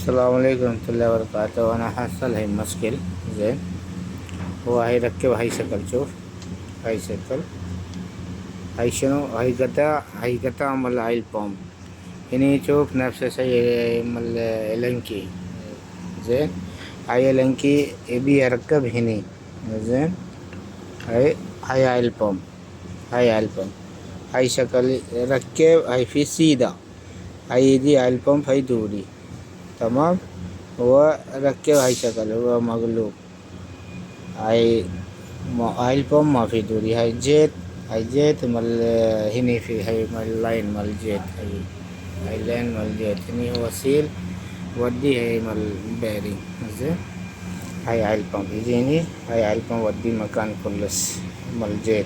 السلام عليكم ورحمة الله وبركاته. أنا حصل هاي مشكل. زين، هو هاي ركب هاي شكل. شوف هاي شكل، هاي شنو، هاي قطع مال هاي البوم. هني شوف نفس الشيء مال الانكي. زين، هاي الانكي يبي يركب هني. زين، هاي البوم، هاي البوم، هاي شكل ركب هاي في سيدا. هاي دي البوم هاي دوري. تمام. هو ركب هاي شكل، هو مقلوب. هاي هاي البوم ما في دوري. هاي جيت مال هني في هاي مال لاين مال جيت. هاي لاين مال جيت هني هو سيل ودي هاي مال بيري. زين، هاي البوم يجيني، هاي البوم ودي مكان كلش مال جيت.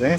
زين،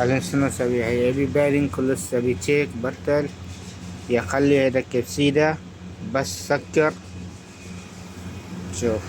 الانسنو سبي هي يبي بيرنج كل سبي تشيك بطل يخلي يركب سيدة بس سكر. شوف